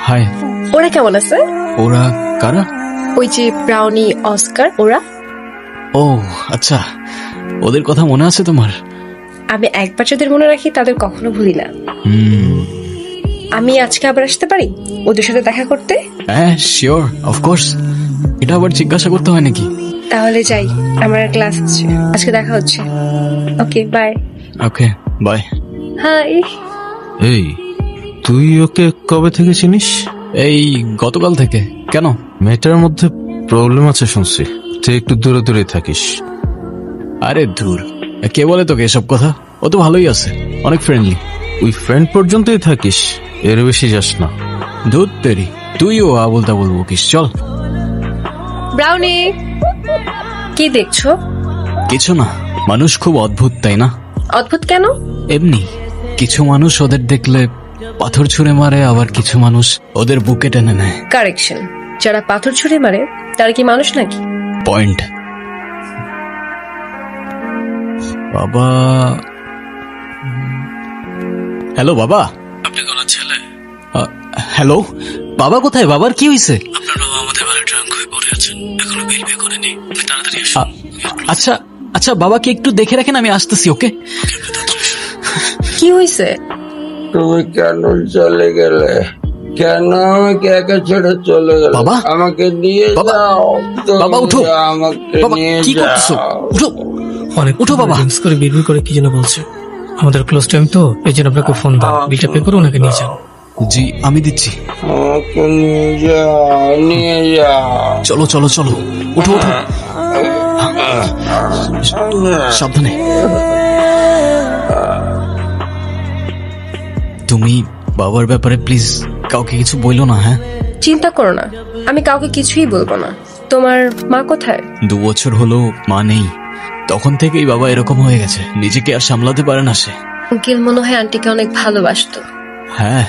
High. ওরা কেমন আছে? ওরা কারা? ওই যে ব্রাউনি, অস্কার, ওরা। ও আচ্ছা, ওদের কথা মনে আছে তোমার? আমি একবার যাদের মনে রাখি তাদের কখনো ভুলি না। আমি আজকে আবার আসতে পারি ওদের সাথে দেখা করতে? হ্যাঁ শিওর, অফকোর্স। এটা আবার জিজ্ঞাসা করতে হয় নাকি? তাহলে যাই, আমার ক্লাস আছে, আজকে দেখা হচ্ছে। Okay bye. Okay bye. Hi. এই, তুই ওকে কবে থেকে চিনিস? এই গতকাল থেকে। কেন? মেয়েটার মধ্যে প্রবলেম আছে শুনছি, তুই একটু দূরে দূরে থাকিস। আরে দূর, কে বলে তোকে এসব কথা? ও তো ভালোই আছে, অনেক ফ্রেন্ডলি। ওই ফ্রেন্ড পর্যন্তই থাকিস, এর বেশি যাস না। ধুত তেরি, তুইও আবল তাবল বকিস। চল। ব্রাউনি, কি দেখছো? কিছু না, মানুষ খুব অদ্ভুত তাই না? অদ্ভুত কেন? এমনি কিছু মানুষ ওদের দেখলে পাথর ছুঁড়ে মারে, আবার কিছু মানুষ ওদের বুকে টেনে নেয়। কারেকশন, যারা পাথর ছুঁড়ে মারে তারা কি মানুষ নাকি? পয়েন্ট। বাবা, হ্যালো বাবা। আপনি কোন ছেলে? হ্যালো বাবা, কোথায়? বাবার কি হয়েছে? আপনার বাবা আমাদের বাড়ি ড্রাঙ্ক হয়ে পড়ে আছেন, এখনো বিল পে করেনি। আপনি তাড়াতাড়ি আসুন। আচ্ছা আচ্ছা, বাবাকে একটু দেখে রাখেন, আমি আসতেছি। ওকে। কি হয়েছে? তুমি কেন চলে গেলে? কেন আমাকে একা ছেড়ে চলে গেলে? বাবা? আমাকে নিয়ে বাবা? যাও। তুমি বাবা উঠো। আমাকে বাবা নিয়ে কি করতেছো? যাও। উঠো। অনেক উঠো বাবা। ড্রিঙ্কস করে বিড়বিড় করে কি যেন বলছে। আমাদের ক্লোজ টাইম তো, এই জন্য আপনাকে ফোন দাও, বিলটা পে করে ওনাকে নিয়ে যান। জি আমি দিচ্ছি। আমাকে নিয়ে যাও, নিয়ে যাও। চলো চলো চলো, উঠো উঠো, সাবধানে। তুমি বাবার ব্যাপারে প্লিজ কাউকে কিছু বইলো না, হ্যাঁ? চিন্তা করো না, আমি কাউকে কিছুই বলবো না। তোমার মা কোথায়? 2 বছর হলো মা নেই, তখন থেকেই বাবা এরকম হয়ে গেছে, নিজেকে আর সামলাতে পারে না সে। আঙ্কেল মনে হয় আন্টিকে অনেক ভালোবাসতো। হ্যাঁ,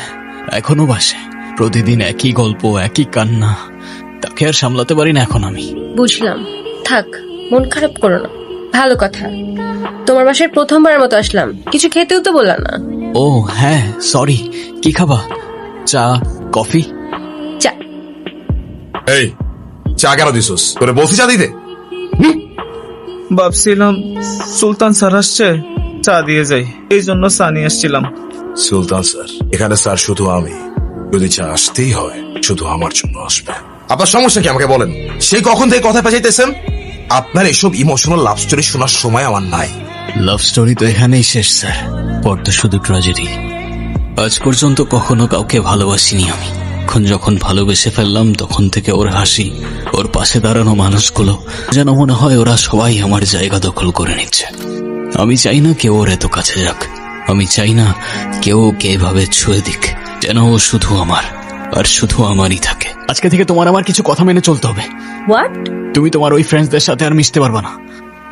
এখনো বাসে। প্রতিদিন একই গল্প, একই কান্না। তাকে আর সামলাতে পারি না এখন আমি। বুঝলাম, থাক, মন খারাপ করো না। ভালো কথা, তোমার বাসায় প্রথমবারের মতো আসলাম, কিছু খেতেও তো বললা না। ও হ্যাঁ, সরি। কি খাবা? চা, কফি? চা। এই চা কেন দিছস? তোরে বলছি চা দিতে। ভাবছিলাম সুলতান স্যার আসছে, চা দিয়ে যাই, এই জন্য চা নিয়ে আসছিলাম। সুলতান স্যার? এখানে স্যার শুধু আমি। যদি চা আসতেই হয় শুধু আমার জন্য আসবে। আপনার সমস্যা কি আমাকে বলেন? সেই কখন থেকে কথা পেঁচাইতেছেন? আপনার এসব ইমোশনাল লাভ স্টোরি শোনার সময় আমার নাই। লাভ স্টোরি তো এখানেই শেষ স্যার, পর তো শুধু ট্র্যাজেডি। আজ পর্যন্ত কখনো কাউকে ভালোবাসিনি আমি। এখন যখন ভালোবেসে ফেললাম তখন থেকে ওর হাসি, ওর পাশে দাঁড়ানো মানুষগুলো যেন মনে হয় ওরা সবাই আমার জায়গা দখল করে নিচ্ছে। আমি চাই না কেউ ওর এত কাছে যাক, আমি চাই না কেউ ওকে এভাবে ছুঁয়ে দিক, যেন ও শুধু আমার আর শুধু আমারই থাকে। আজকে থেকে তোমার আমার কিছু কথা মেনে চলতে হবে। হোয়াট? তুমি তোমার ওই ফ্রেন্ডসদের সাথে আর মিশতে পারবা না।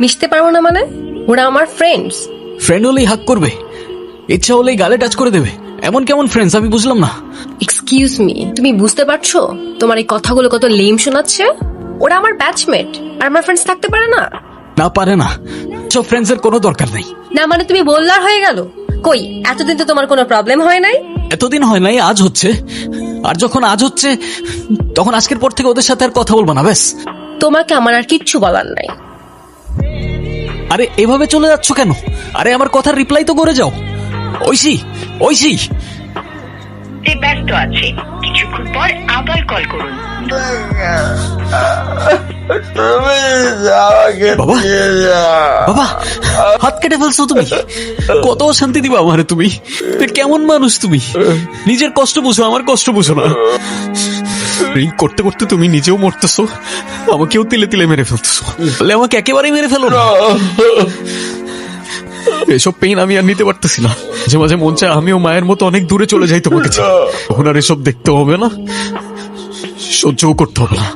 মিশতে পারবো না মানে? ওরা আমার ফ্রেন্ডস। ফ্রেন্ড হলেই হাক করবে, ইচ্ছা হলেই গালে টাচ করে দেবে, এমন কেমন ফ্রেন্ডস আমি বুঝলাম না। এক্সকিউজ মি, তুমি বুঝতে পারছো তোমার এই কথাগুলো কত লেম শোনাচ্ছে? ওরা আমার ব্যাচমেট, আর আমার ফ্রেন্ডস থাকতে পারে না? না পারে না, সব ফ্রেন্ডস এর কোনো দরকার নাই। না মানে তুমি বললার হয়ে গেল? কই, এতদিন তো তোমার কোনো প্রবলেম হয় নাই। এতদিন হয় নাই, আজ হচ্ছে। আর যখন আজ হচ্ছে তখন আজকের পর থেকে ওদের সাথে আর কথা বলবো না, ব্যাস। তোমাকে আমার আর কিচ্ছু বলার নাই। আরে এভাবে চলে যাচ্ছ কেন? আরে আমার কথার রিপ্লাই তো করে যাও। ঐশী, ঐশী। ব্যস্ত আছে, কিছুক্ষণ পর আবার কল করুন। তুমি আমাকে বাবা? নিয়ে যাও। বাবা, হাত কেটে ফেলছো তুমি। কত শান্তি দিবা আমারে তুমি? কেমন মানুষ তুমি? নিজের কষ্ট বুঝো, আমার কষ্ট বুঝো না। ড্রিঙ্ক করতে করতে তুমি নিজেও মরতেছো, আমাকেও তিলে তিলে মেরে ফেলতেছো। তাহলে আমাকে একেবারেই মেরে ফেলো না। এসব পেইন আমি আর নিতে পারতেছি না। মাঝে মাঝে মন চায় আমিও মায়ের মতো অনেক দূরে চলে যাই তোমাকে ছেড়ে। তখন আর এসব দেখতে হবে না, সহ্যও করতে হবে না।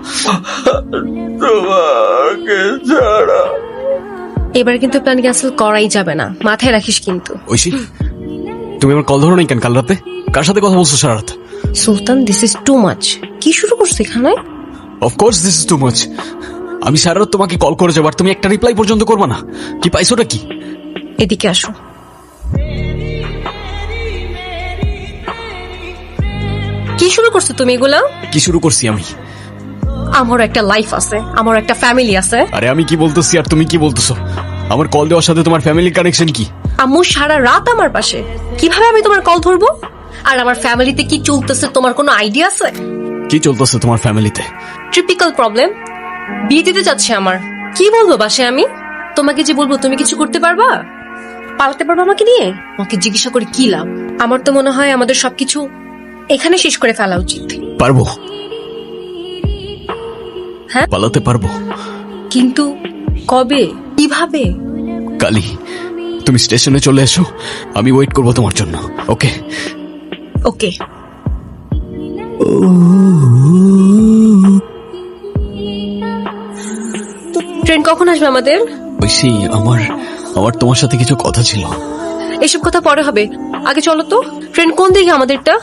তোমাকে ছাড়া এবার কিন্তু প্ল্যান ক্যান্সেল করাই যাবে না, মাথায় রাখিস কিন্তু। ঐশী, তুমি আমার কল ধরো নাই কেন কাল রাতে? কার সাথে কথা বলছো সারা রাত? সুলতান, দিস ইজ টু মাচ। কি শুরু করছো এখানে? Of course this is too much. আমি সারা রাত তোমাকে কল করে যাবার, তুমি একটা রিপ্লাই পর্যন্ত করবা না। কি পাইছোটা কি? এদিকে আসো। কি কি শুরু করছো তুমি এগুলা? কি শুরু করছি আমি? আমার একটা লাইফ আছে, আমার একটা ফ্যামিলি আছে। আরে আমি কি বলতেছি আর তুমি কি বলতেছো? আমার কল দেওয়ার সাথে তোমার ফ্যামিলির কানেকশন কি? আম্মু সারা রাত আমার পাশে, কিভাবে আমি তোমার কল ধরবো? আর আমার ফ্যামিলিতে কি চলতেছে তোমার কোনো আইডিয়া আছে? কি চলতেছে তোমার ফ্যামিলিতে? ট্রিপিক্যাল প্রবলেম। বিয়ে দিতে যাচ্ছে আমার, কি বলবো বাসায় আমি? তোমাকে যে বলবো তুমি কিছু করতে পারবা, পালাতে পারবা আমাকে নিয়ে? আমাকে জিজ্ঞাসা করে কি লাভ? আমার তো মনে হয় আমাদের সবকিছু এখানে শেষ করে ফেলা উচিত। পারবো। হ্যাঁ? পালাতে পারবো, কিন্তু কবে, কিভাবে? কালি তুমি স্টেশনে চলে এসো, আমি ওয়েট করবো তোমার জন্য। ওকে? ওকে। ট্রেন কখন আসবে আমাদের? ঐশী, আমার আমার তোমার সাথে কিছু কথা ছিল। এসব কথা পরে হবে, আগে চলো তো। ট্রেন কোন দিকে আমাদেরটা?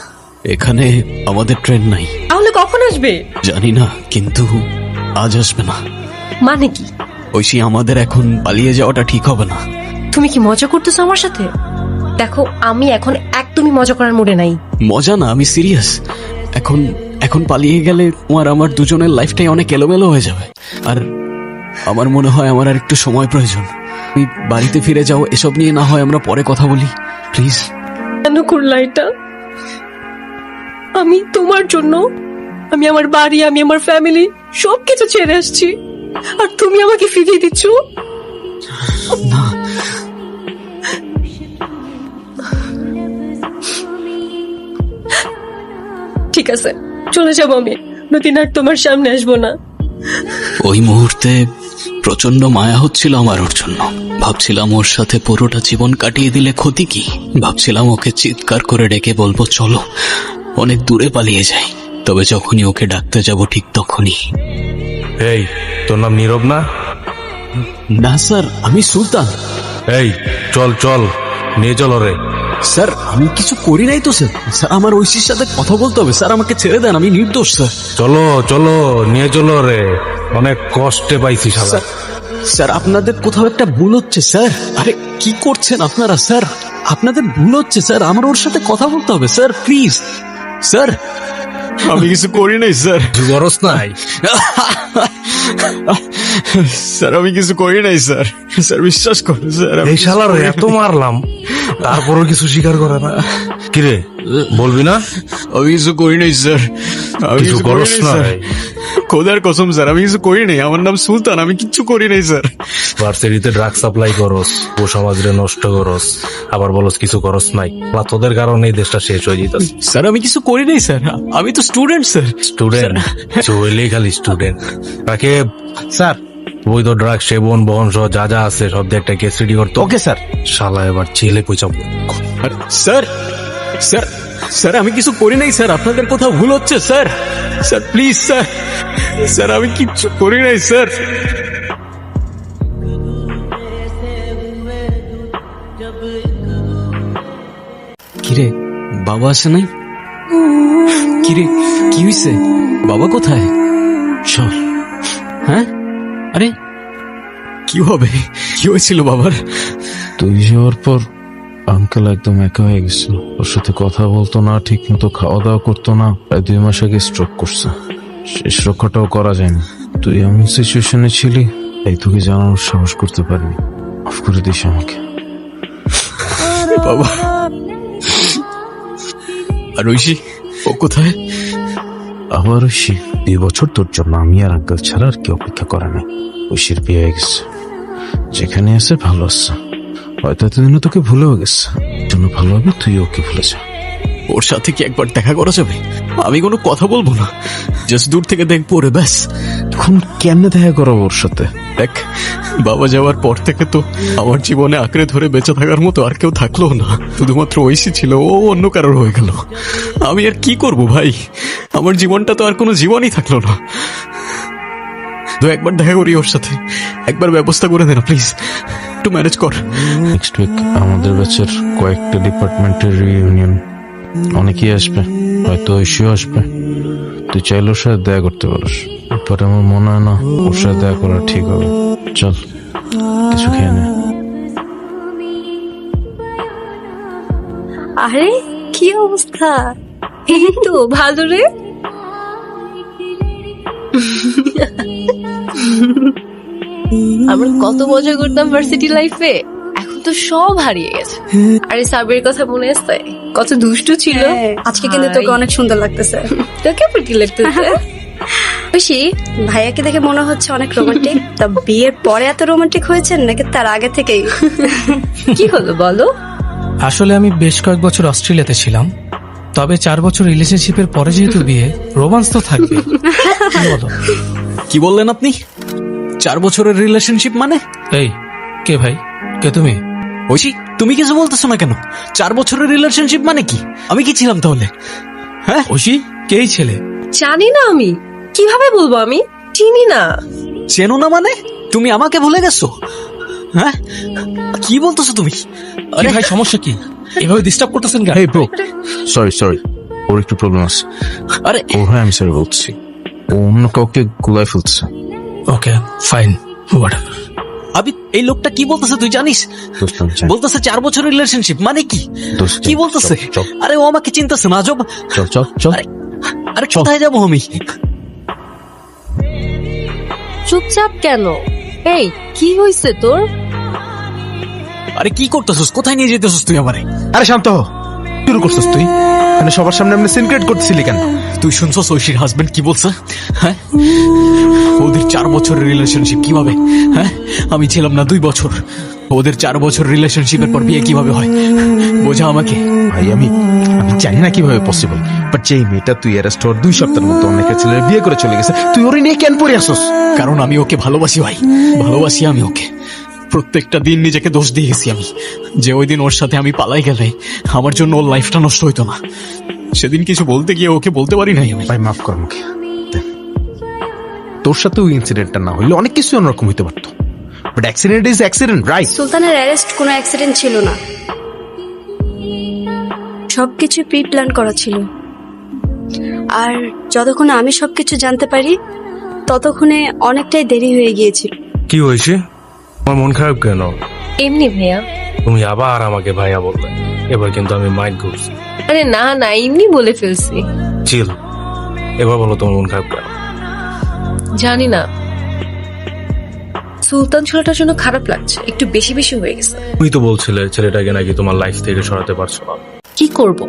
এখানে আমাদের ট্রেন নাই। তাহলে কখন আসবে? জানি না, কিন্তু আজ আসবে না। মানে কি? ঐশী, আমাদের এখন পালিয়ে যাওয়াটা ঠিক হবে না। তুমি কি মজা করতেছো আমার সাথে? দেখো, আমি এখন একদমই মজা করার মুডে নাই। মজা না, আমি সিরিয়াস। এখন এখন পালিয়ে গেলে তোমার আমার দুজনের লাইফটাই অনেক এলোমেলো হয়ে যাবে। আর আমার মনে হয় আমার আর একটু সময় প্রয়োজন। তুমি বাড়িতে ফিরে যাও, এসব নিয়ে না হয় আমরা পরে কথা বলি, প্লিজ। কেন করলা এটা? আমি তোমার জন্য, আমি আমার বাড়ি, আমি আমার ফ্যামিলি সবকিছু ছেড়ে আসছি, আর তুমি আমাকে ফিরিয়ে দিচ্ছ? না, ঠিক আছে, চলে যাবো আমি, নতুন আর তোমার সামনে আসবো না। ওই মুহূর্তে প্রচন্ড মায়া হচ্ছিল আমার ওর জন্য। ভাবছিলাম ওর সাথে পুরোটা জীবন কাটিয়ে দিলে ক্ষতি কি। ভাবছিলাম ওকে চিৎকার করে ডেকে বলবো চলো অনেক দূরে পালিয়ে যাই। তবে যখনই ওকে ডাকতে যাব ঠিক তখনই। এই, তোর নাম নীরব না? না স্যার, আমি সুলতান। এই, চল চল, নিয়ে চল রে। স্যার, আমি কিছু করি নাই তো স্যার। স্যার, আমার ঐশীর সাথে কথা বলতে হবে স্যার, আমাকে ছেড়ে দেন, আমি নির্দোষ স্যার। চলো চলো, নিয়ে চলো রে, অনেক কষ্টে পাইছি শালা। স্যার, স্যার আপনাদের কোথাও একটা ভুল হচ্ছে স্যার। আরে কি করছেন আপনারা স্যার? আপনাদের ভুল হচ্ছে স্যার, আমার ওর সাথে কথা বলতে হবে স্যার, প্লিজ স্যার। আমি কিছু করি নাই স্যার। গরজ নাই। স্যার, আমি কিছু করি নাই স্যার। স্যার বিশ্বাস করুন স্যার। এই শালার এত মারলাম, তারপরও কিছু স্বীকার করে না। কিরে, বলবি না? আমি কিছু করি নাই স্যার। আমি কিছু কিছু করি করস নাই না? স্যার। খোদার কসম স্যার, আমি কিছু করি নাই। আমার নাম সুলতান, আমি কিচ্ছু করি নাই স্যার। ভার্সিটিতে ড্রাগ সাপ্লাই করস, ও সমাজরে নষ্ট করস, আবার বলস কিছু করস নাই। বা তোদের কারণে এই দেশটা শেষ হয়ে যেত। স্যার, আমি কিছু করি নাই স্যার, আমি তো স্টুডেন্ট স্যার। স্টুডেন্ট চইলেই খালি স্টুডেন্ট। তাকে স্যার বৈধ ড্রাগ সেবন বহন সহ যা যা আছে সব দিয়ে একটা কেস রেডি করতো। Okay sir. শালা এবার ছেলে পয়সা। স্যার, স্যার, স্যার আমি কিছু করি নাই স্যার, আপনাদের কোথাও ভুল হচ্ছে sir. Sir please sir, sir আমি কিচ্ছু করি নাই স্যার। কিরে, বাবা আসে নাই? কিরে, কি হয়েছে? বাবা কোথায়? চল। হ্যাঁ, আরে কি হবে? কি হয়েছিল বাবার? তুই যাওয়ার পর আঙ্কেল একদম একা হয়ে গেছিল। ওর সাথে কথা বলতো না, ঠিক মতো খাওয়া দাওয়া করতো না। প্রায় 2 মাস আগে স্ট্রোক করছে। শেষ রক্ষাটাও করা যায়নি। তুই এমন সিচুয়েশনে ছিলি, এই তোকে জানানোর সাহস করতে পারিনি। মাফ করে দিস আমাকে। বাবা। আর ঐশী, ও কোথায়? আবার ঐশী 2 বছর তোর জন্য আমি আর আঙ্কেল ছাড়া আর কি অপেক্ষা করে নাই। ঐশীর বিয়ে হয়ে গেছে, যেখানে আছে ভালো আছে। হয়তো এতদিনে তোকে ভুলেও গেছে, জন্য ভালো হবে তুই ওকে ভুলে যা। ওর সাথে কি একবার দেখা করা যাবে? আমি কোনো কথা বলবো না, জাস্ট দূর থেকে দেখবো রে, ব্যাস। তখন কেমনে দেখা করাবো ওর সাথে? দেখ, বাবা যাওয়ার পর থেকে তো আমার জীবনে আঁকড়ে ধরে বেঁচে থাকার মতো আর কেউ থাকলো না। শুধুমাত্র ঐশী ছিল, ও অন্য কারোর হয়ে গেল। আমি আর কি করব ভাই? আমার জীবনটা তো আর কোনো জীবনই থাকলো না। তো একবার দেখা করি ওর সাথে, একবার ব্যবস্থা করে দে না প্লিজ, একটু ম্যানেজ কর। নেক্সট উইক আমাদের ব্যাচের কয়েকটা ডিপার্টমেন্টের রিইউনিয়ন, অনেকেই আসবে, হয়তো ঐশীও আসবে। তুই চাইলে ওর সাথে দেখা করতে পারিস, পরে আমার মনে হয় না ওর সাথে দেখা করা ঠিক হবে। চল কিছু খেয়ে নে। আরে কি অবস্থা? এই তো ভালো রে। আমরা কত মজা করতাম ভার্সিটি লাইফে, এখন তো সব হারিয়ে গেছে। আরে সাবির কথা মনে আছে, কত দুষ্টু ছিল। আজকে কিন্তু তোকে অনেক সুন্দর লাগতেছে। তোকে প্রীতি লাগতেছে। খুশি? ভাইয়াকে দেখে মনে হচ্ছে অনেক রোমান্টিক। তা বিয়ের পরে এত রোমান্টিক হয়েছেন নাকি তার আগে থেকেই? কি হলো বলো? আসলে আমি বেশ কয়েক বছর অস্ট্রেলিয়াতে ছিলাম, তবে 4 বছর রিলেশনশিপের পরে যেহেতু বিয়ে, রোমান্স তো থাকবে। বলো। কি বললেন আপনি? 4 বছরের রিলেশনশিপ মানে? এই কে ভাই, কে তুমি? ঐশী, তুমি কিছু বলতেছো না কেন? 4 বছরের রিলেশনশিপ মানে কি? আমি কি ছিলাম তাহলে? হ্যাঁ, ঐশী কেই ছেলে? জানি না আমি, কিভাবে বলবো, আমি চিনি না। চেনো না মানে? তুমি আমাকে ভুলে গেছো? হ্যাঁ, কি বলতেছো তুমি? আরে ভাই সমস্যা কি? এভাবে ডিস্টার্ব করতেছেন কেন? হেই ব্রো, সরি, ওর একটু প্রবলেম আছে। আরে ও হ্যাঁ, আমি সরি বলছি। ও অন্য কাউকে গুলাই ফেলছে। Okay fine, whatever. আবি, এই লোকটা কি বলতেছে তুই জানিস? দোস্ত, আমি জানি। বলতেছে 4 বছরের রিলেশনশিপ মানে কি? দোস্ত, কি বলতেছে? চল। আরে ও আমাকে চিন্তাছে না, আজব। চল। আরে কোথায় যাবো আমি? চুপচাপ কেন? এই কি হয়েছে তোর? আরে কি করতেছস? কোথায় নিয়ে যেতেছস তুই আমারে? আরে শান্ত হ। শুরু করছিস তুই? মানে সবার সামনে এমনি সিন ক্রিয়েট করতেছিলি কেন? তুই শুনছস ঐশীর হাজবেন্ড কি বলছে? হ্যাঁ, ওদের 4 বছরের রিলেশনশিপ কিভাবে? হ্যাঁ, আমি ছিলাম না 2 বছর। ওদের 4 বছর রিলেশনশিপের পর বিয়ে কিভাবে হয়? বোঝা আমাকে। ভাই আমি জানি না কিভাবে পসিবল, বাট যেই মেয়েটা তুই অ্যারেস্ট হওয়ার 2 সপ্তাহের মতো অনেক ছেলে বিয়ে করে চলে গেছে, তুই ওরে নিয়ে কেন পড়ে আসছস? কারণ আমি ওকে ভালোবাসি ভাই, ভালোবাসি আমি ওকে। প্রত্যেকটা দিন নিজেকে দোষ দিয়ে গেছি আমি, যে ওই দিন ওর সাথে আমি পালাই গেলে আমার জন্য ওর লাইফটা নষ্ট হইতো না। সেদিন কিছু বলতে গিয়ে ওকে বলতে পারি নাই আমি। ভাই মাফ কর আমাকে। তোর সাথে ওই ইনসিডেন্টটা না হইলে অনেক কিছু অন্যরকম হইতে পারতো, but accident is accident, right? সুলতানের অ্যারেস্ট কোনো অ্যাক্সিডেন্ট ছিল না, সবকিছু প্রি প্ল্যান করা ছিল। আর যতক্ষণ আমি সবকিছু জানতে পারি ততক্ষণে অনেকটাই দেরি হয়ে গিয়েছিল। কি হয়েছে? আমার মন খারাপ কেন? এমনি ভাইয়া। তুমি আবার আমাকে ভাইয়া বললে, এবার কিন্তু আমি মাইন্ড করছি। আরে না না, এমনি বলে ফেলছি। চিল, এবার বলো তোমার মন খারাপ কেন? জানি না, সুলতান ছেলেটার জন্য খারাপ লাগছে, একটু বেশি বেশি হয়ে গেছে। তুমি তো বলছিলে ছেলেটাকে নাকি তোমার লাইফ থেকে সরাতে পারছো না। কি করব,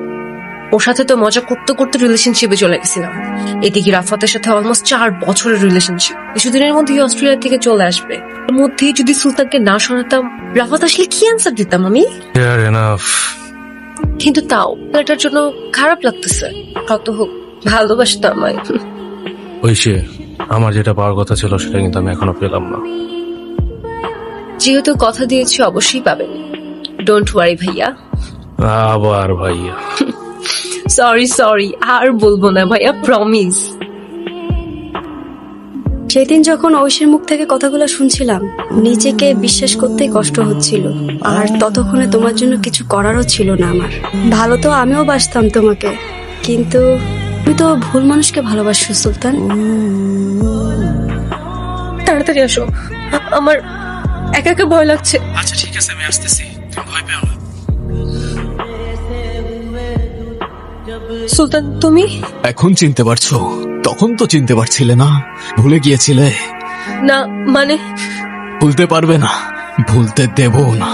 ওর সাথে তো মজা করতে করতে রিলেশনশিপে চলে গেছিলাম। এদিকে রাফাতের সাথে অলমোস্ট 4 বছরের রিলেশনশিপ, কিছুদিনের মধ্যেই অস্ট্রেলিয়া থেকে চলে আসবে। এর মধ্যেই যদি সুলতানকে না সরাতাম, রাফাত আসলে কি অ্যান্সার দিতাম আমি? Fair enough. কিন্তু তাও এটার জন্য খারাপ লাগতেছে। কত হোক, ভালোবাসতো আমায়। ঐশী, আমার যেটা পাওয়ার কথা ছিল সেটা কিন্তু আমি এখনো পেলাম না। যেহেতু কথা দিয়েছি অবশ্যই পাবেন, ডোন্ট ওয়ারি ভাইয়া। আবার ভাইয়া? সরি, আর বলবো না ভাইয়া, প্রমিস। সেদিন যখন ঐশীর মুখ থেকে কথাগুলো শুনছিলাম, নিজেকে বিশ্বাস করতেই কষ্ট হচ্ছিল। আর ততক্ষণে তোমার জন্য কিছু করারও ছিল না আমার। ভালো তো আমিও বাসতাম তোমাকে, কিন্তু তুমি তো ভুল মানুষকে ভালোবাসো সুলতান। তাড়াতাড়ি আসো, আমার একা একা ভয় লাগছে। আচ্ছা ঠিক আছে, আমি আসতেছি, তুমি ভয় পেও না। সুলতান তুমি? এখন চিনতে পারছো? তখন তো চিনতে পারছিলে না, ভুলে গিয়েছিলে। না মানে? ভুলতে পারবে না, ভুলতে দেব না।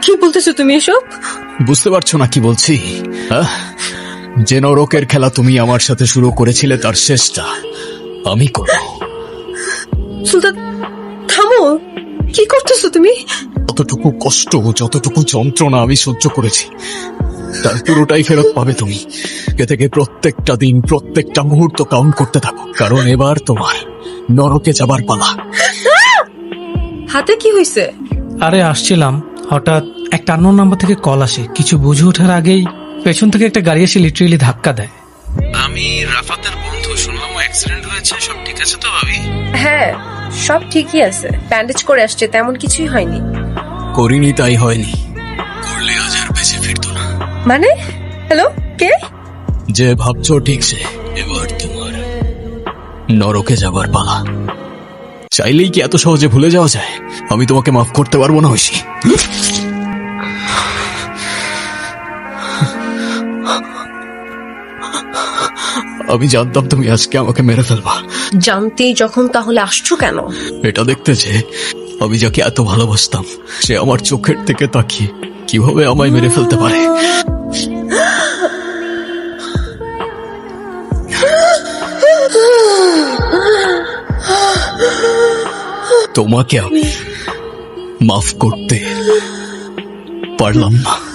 কি বলতেছো তুমি এসব? বুঝতে পারছো না কি বলছি? যে নরকের খেলা তুমি আমার সাথে শুরু করেছিলে, তার শেষটা আমি করব। সুলতান থামো, কি করতেছো তুমি? যতটুকু কষ্ট, যতটুকু যন্ত্রণা আমি সহ্য করেছি, তার পুরোটাই ফেরত পাবে তুমি। এ থেকে প্রত্যেকটা দিন, প্রত্যেকটা মুহূর্ত কাউন্ট করতে থাকো, কারণ এবার তোমার নরকে যাবার পালা। হাতে কি হয়েছে? আরে আসছিলাম, হঠাৎ একটা আননোন নাম্বার থেকে কল আসে। কিছু বুঝে ওঠার আগেই পেছন থেকে একটা গাড়ি এসে লিটারেলি ধাক্কা দেয়। আমি রাফাতের বন্ধু, শুনলাম অ্যাক্সিডেন্ট হয়েছে, সব ঠিক আছে তো ভাবি? হ্যাঁ সব ঠিকই আছে, ব্যান্ডেজ করে আসছে, তেমন কিছুই হয়নি। করিনি তাই হয়নি, করলে আজ আর বেঁচে ফিরতো না। মানে? হ্যালো, কে? যে ভাবছো ঠিক সে। এবার তোমার নরকে যাবার পালা। চাইলেই কি এত সহজে ভুলে যাওয়া যায়? আমি তোমাকে মাফ করতে পারবো না ঐশী। আমি জানতাম তুমি আজকে আমাকে মেরে ফেলবা। জানতেই যখন তাহলে আসছো কেন? এটা দেখতে যে আমি যাকে এত ভালোবাসতাম সে আমার চোখের থেকে তাকিয়ে কিভাবে আমায় মেরে ফেলতে পারে। তোমাকে আমি মাফ করতে পারলাম না।